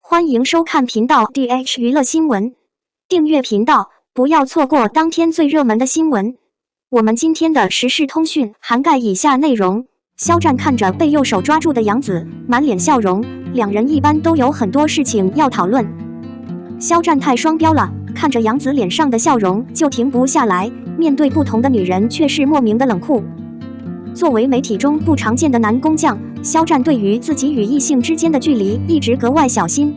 欢迎收看频道 DH 娱乐新闻，订阅频道，不要错过当天最热门的新闻。我们今天的时事通讯涵盖以下内容：肖战看着被右手抓住的杨紫，满脸笑容，两人一般都有很多事情要讨论。肖战太双标了，看着杨紫脸上的笑容就停不下来，面对不同的女人却是莫名的冷酷。作为媒体中不常见的男工匠，肖战对于自己与异性之间的距离一直格外小心。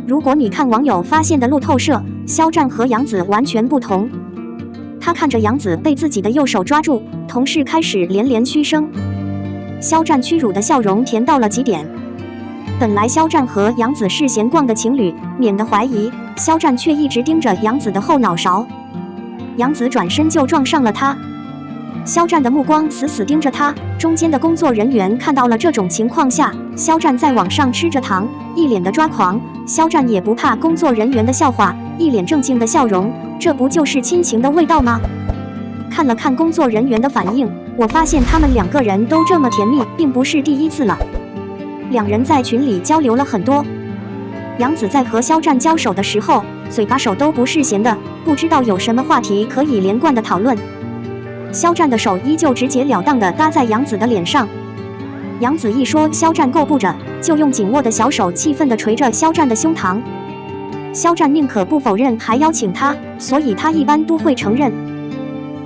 如果你看网友发现的路透社，肖战和杨紫完全不同。他看着杨紫被自己的右手抓住，同事开始连连嘘声。肖战屈辱的笑容甜到了极点。本来肖战和杨紫是闲逛的情侣，免得怀疑，肖战却一直盯着杨紫的后脑勺。杨紫转身就撞上了他。肖战的目光死死盯着他，中间的工作人员看到了这种情况下，肖战在网上吃着糖，一脸的抓狂。肖战也不怕工作人员的笑话，一脸正经的笑容，这不就是亲情的味道吗？看了看工作人员的反应，我发现他们两个人都这么甜蜜，并不是第一次了。两人在群里交流了很多。杨紫在和肖战交手的时候，嘴把手都不是闲的，不知道有什么话题可以连贯的讨论。肖战的手依旧直截了当地搭在杨紫的脸上，杨紫一说肖战够不着，就用紧握的小手气愤地捶着肖战的胸膛。肖战宁可不否认，还邀请他，所以他一般都会承认。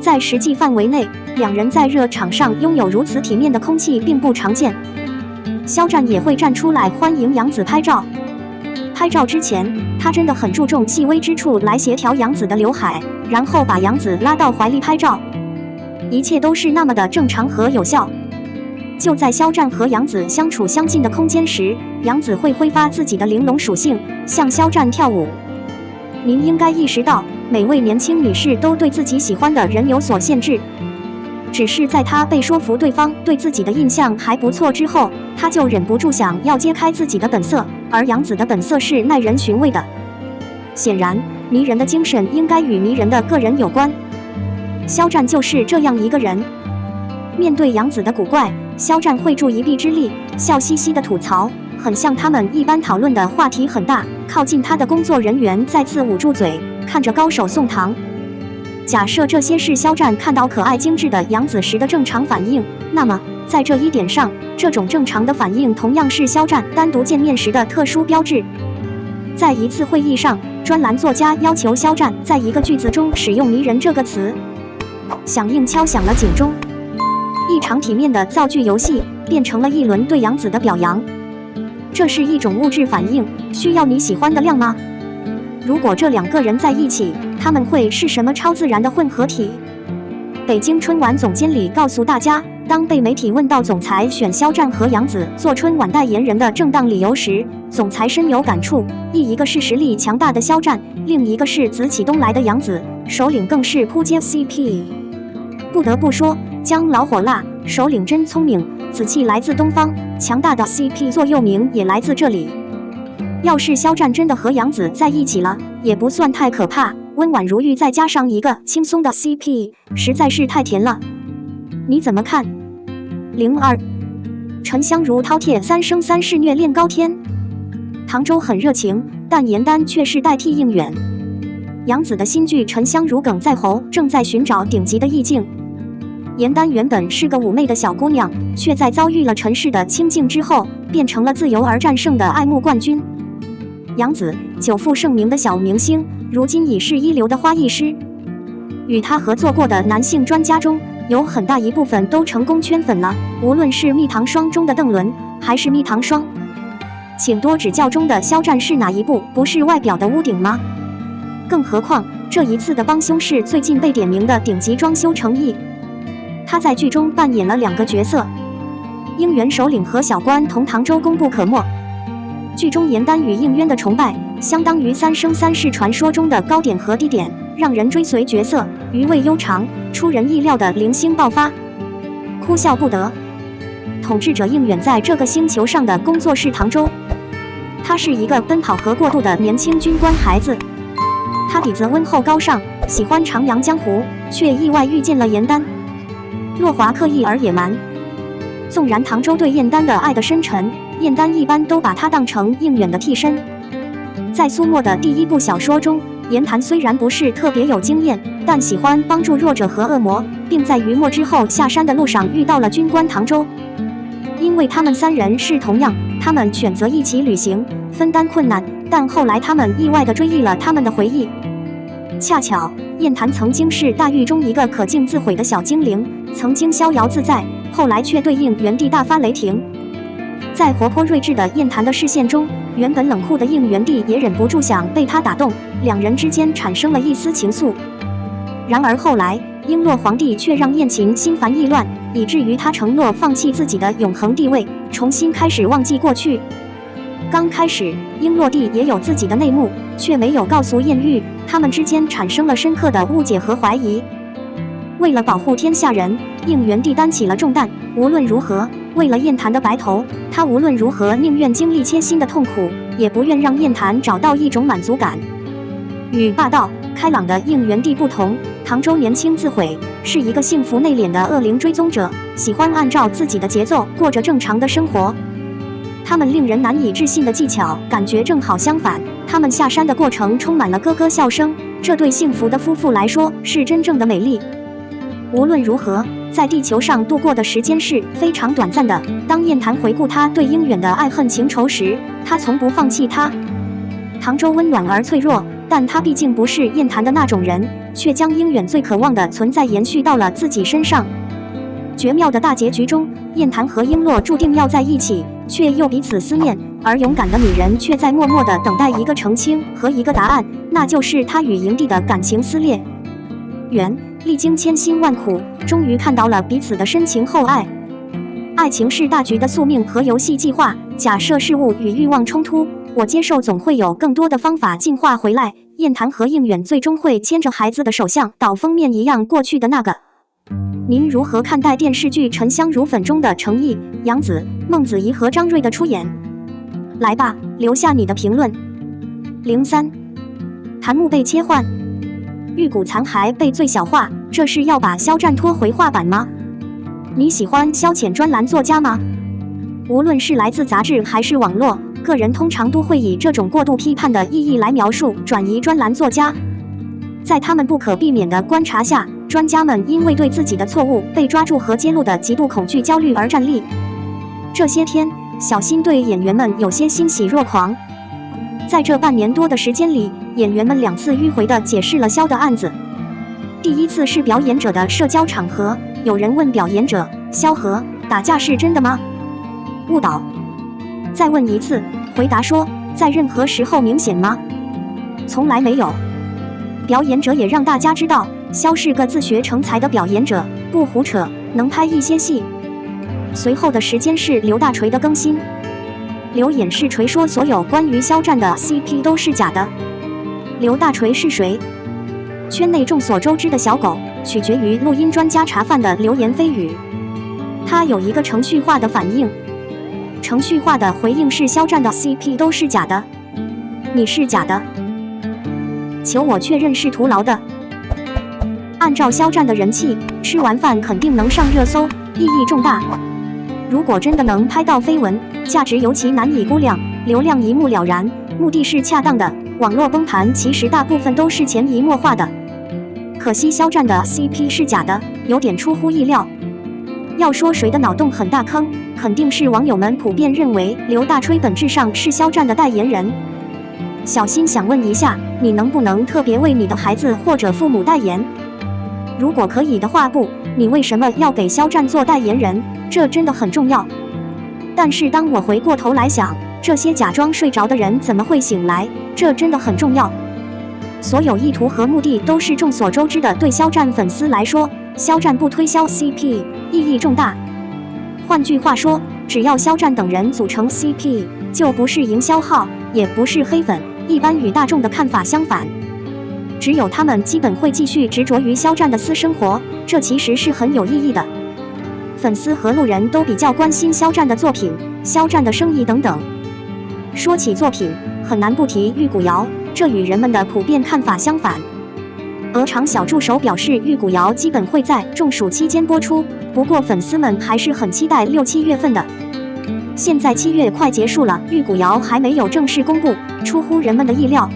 在实际范围内，两人在热场上拥有如此体面的空气并不常见。肖战也会站出来欢迎杨紫拍照。拍照之前，他真的很注重细微之处来协调杨紫的刘海，然后把杨紫拉到怀里拍照。一切都是那么的正常和有效。就在肖战和杨紫相处相近的空间时，杨紫会挥发自己的玲珑属性，向肖战跳舞。您应该意识到，每位年轻女士都对自己喜欢的人有所限制。只是在她被说服对方对自己的印象还不错之后，她就忍不住想要揭开自己的本色，而杨紫的本色是耐人寻味的。显然，迷人的精神应该与迷人的个人有关。肖战就是这样一个人。面对杨紫的古怪，肖战会助一臂之力，笑嘻嘻的吐槽，很像他们一般讨论的话题很大。靠近他的工作人员再次捂住嘴，看着高手送糖。假设这些是肖战看到可爱精致的杨紫时的正常反应，那么在这一点上，这种正常的反应同样是肖战单独见面时的特殊标志。在一次会议上，专栏作家要求肖战在一个句子中使用迷人这个词，响应敲响了警钟。一场体面的造句游戏变成了一轮对杨紫的表扬。这是一种物质反应，需要你喜欢的量吗？如果这两个人在一起，他们会是什么超自然的混合体？北京春晚总监李告诉大家，当被媒体问到总裁选肖战和杨紫做春晚代言人的正当理由时，总裁深有感触，一个是实力强大的肖战，另一个是紫起东来的杨紫，首领更是扑街 CP。不得不说，姜老火辣，首领真聪明，紫气来自东方，强大的 CP 座右铭也来自这里。要是肖战真的和杨紫在一起了，也不算太可怕，温婉如玉再加上一个轻松的 CP， 实在是太甜了。你怎么看？02沉香如饕餮三生三世虐恋高天。唐周很热情，但严丹却是代替应远。杨紫的新剧《沉香如》梗在喉，正在寻找顶级的意境。严丹原本是个妩媚的小姑娘，却在遭遇了尘世的清静之后，变成了自由而战胜的爱慕冠军。杨紫，久负盛名的小明星，如今已是一流的花艺师。与她合作过的男性专家中，有很大一部分都成功圈粉了，无论是《蜜糖霜》中的邓伦，还是《蜜糖霜》请多指教中的肖战，是哪一部不是外表的屋顶吗？更何况这一次的帮凶是最近被点名的顶级装修诚意。他在剧中扮演了两个角色，应援首领和小官同唐周功不可没。剧中严丹与应渊的崇拜，相当于三生三世传说中的高点和低点，让人追随角色，余味悠长，出人意料的零星爆发，哭笑不得。统治者应远在这个星球上的工作是唐周，他是一个奔跑和过度的年轻军官孩子。他底子温厚高尚，喜欢徜徉江湖，却意外遇见了严丹。落华刻意而野蛮。纵然唐周对燕丹的爱的深沉，燕丹一般都把他当成应远的替身。在苏沫的第一部小说中，言谈虽然不是特别有经验，但喜欢帮助弱者和恶魔，并在余墨之后下山的路上遇到了军官唐周。因为他们三人是同样，他们选择一起旅行，分担困难，但后来他们意外地追忆了他们的回忆。恰巧，燕谈曾经是大狱中一个可敬自毁的小精灵，曾经逍遥自在，后来却对应元帝大发雷霆。在活泼睿智的燕谈的视线中，原本冷酷的应元帝也忍不住想被他打动，两人之间产生了一丝情愫。然而后来，璎珞皇帝却让燕秦心烦意乱，以至于他承诺放弃自己的永恒地位，重新开始忘记过去。刚开始，璎珞帝也有自己的内幕，却没有告诉燕玉，他们之间产生了深刻的误解和怀疑。为了保护天下人，应元帝担起了重担，无论如何，为了燕谈的白头，他无论如何宁愿经历切心的痛苦，也不愿让燕谈找到一种满足感。与霸道开朗的应元帝不同，唐周年轻自毁，是一个幸福内敛的恶灵追踪者，喜欢按照自己的节奏过着正常的生活。他们令人难以置信的技巧，感觉正好相反。他们下山的过程充满了咯咯笑声，这对幸福的夫妇来说是真正的美丽。无论如何，在地球上度过的时间是非常短暂的。当燕谈回顾他对应远的爱恨情仇时，他从不放弃他。唐周温暖而脆弱，但他毕竟不是燕谈的那种人，却将应远最渴望的存在延续到了自己身上。绝妙的大结局中，燕谈和璎珞注定要在一起，却又彼此思念，而勇敢的女人却在默默地等待一个澄清和一个答案，那就是她与营地的感情撕裂。缘历经千辛万苦，终于看到了彼此的深情厚爱。爱情是大局的宿命和游戏计划，假设事物与欲望冲突，我接受总会有更多的方法进化回来。燕谈和应远最终会牵着孩子的手，像岛封面一样过去的那个。您如何看待电视剧《沉香如粉》中的程毅、杨紫、孟子怡和张睿的出演？来吧，留下你的评论。03，檀木被切换，玉骨残骸被最小化，这是要把肖战拖回画板吗？你喜欢消遣专栏作家吗？无论是来自杂志还是网络，个人通常都会以这种过度批判的意义来描述转移专栏作家。在他们不可避免的观察下，专家们因为对自己的错误被抓住和揭露的极度恐惧焦虑而站立。这些天，小新对演员们有些欣喜若狂。在这半年多的时间里，演员们2次迂回地解释了肖的案子。第一次是表演者的社交场合，有人问表演者：“肖和打架是真的吗？”误导。再问一次，回答说：“在任何时候明显吗？从来没有。”表演者也让大家知道，肖是个自学成才的表演者，不胡扯，能拍一些戏。随后的时间是刘大锤的更新。刘演是锤说所有关于肖战的 CP 都是假的。刘大锤是谁？圈内众所周知的小狗，取决于录音专家茶饭的流言蜚语。他有一个程序化的反应，程序化的回应是肖战的 CP 都是假的。你是假的？求我确认是徒劳的。按照肖战的人气，吃完饭肯定能上热搜，意义重大。如果真的能拍到绯闻，价值尤其难以估量，流量一目了然，目的是恰当的。网络崩盘其实大部分都是潜移默化的。可惜肖战的 CP 是假的，有点出乎意料。要说谁的脑洞很大坑，肯定是网友们普遍认为刘大锤本质上是肖战的代言人。小新想问一下，你能不能特别为你的孩子或者父母代言？如果可以的话，不，你为什么要给肖战做代言人？这真的很重要。但是当我回过头来想，这些假装睡着的人怎么会醒来？这真的很重要。所有意图和目的都是众所周知的。对肖战粉丝来说，肖战不推销 CP 意义重大。换句话说，只要肖战等人组成 CP， 就不是营销号，也不是黑粉，一般与大众的看法相反。只有他们基本会继续执着于肖战的私生活，这其实是很有意义的。粉丝和路人都比较关心肖战的作品、肖战的生意等等。说起作品，很难不提玉骨遥，这与人们的普遍看法相反。鹅厂小助手表示，玉骨遥基本会在中暑期间播出，不过粉丝们还是很期待6、7月份的。现在7月快结束了，玉骨遥还没有正式公布，出乎人们的意料。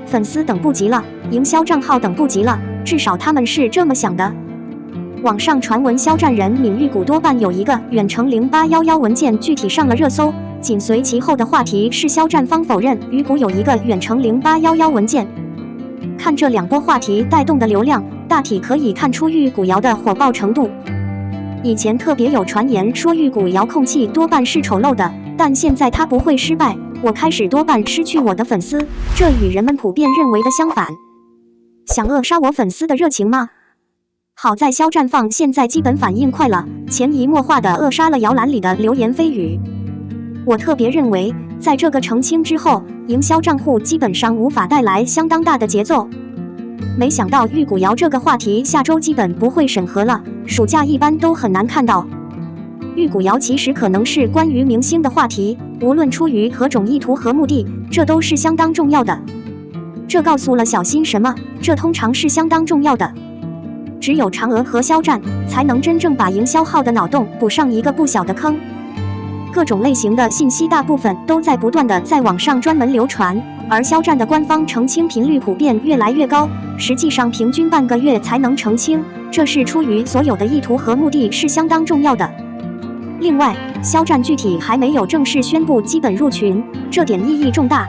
粉丝等不及了，营销账号等不及了，至少他们是这么想的。网上传闻肖战人闵玉骨多半有一个远程0811文件，具体上了热搜。紧随其后的话题是肖战方否认玉骨有一个远程0811文件。看这2波话题带动的流量，大体可以看出玉骨遥的火爆程度。以前特别有传言说玉骨遥控器多半是丑陋的，但现在他不会失败，我开始多半失去我的粉丝，这与人们普遍认为的相反。想扼杀我粉丝的热情吗？好在肖战放现在基本反应快了，潜移默化地扼杀了摇篮里的流言蜚语。我特别认为，在这个澄清之后，营销账户基本上无法带来相当大的节奏。没想到玉骨遥这个话题下周基本不会审核了，暑假一般都很难看到。玉骨遥其实可能是关于明星的话题，无论出于何种意图和目的，这都是相当重要的。这告诉了小新什么？这通常是相当重要的。只有嫦娥和肖战才能真正把营销号的脑洞补上一个不小的坑。各种类型的信息大部分都在不断的在网上专门流传，而肖战的官方澄清频率普遍越来越高，实际上平均半个月才能澄清，这是出于所有的意图和目的是相当重要的。另外，肖战具体还没有正式宣布基本入群，这点意义重大。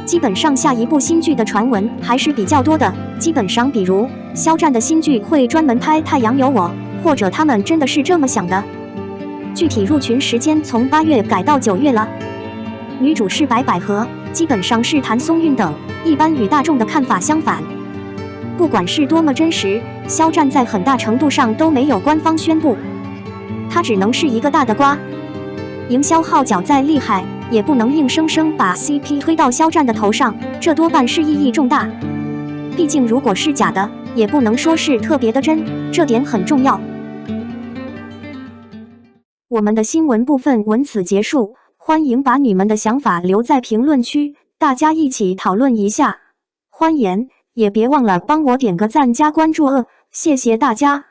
基本上下一部新剧的传闻还是比较多的，基本上比如肖战的新剧会专门拍《太阳有我》，或者他们真的是这么想的。具体入群时间从8月改到9月了。女主是白百合，基本上是谭松韵等，一般与大众的看法相反。不管是多么真实，肖战在很大程度上都没有官方宣布，他只能是一个大的瓜。营销号角再厉害，也不能硬生生把 CP 推到肖战的头上，这多半是意义重大。毕竟如果是假的，也不能说是特别的真，这点很重要。我们的新闻部分文此结束，欢迎把你们的想法留在评论区，大家一起讨论一下。欢迎，也别忘了帮我点个赞加关注谢谢大家。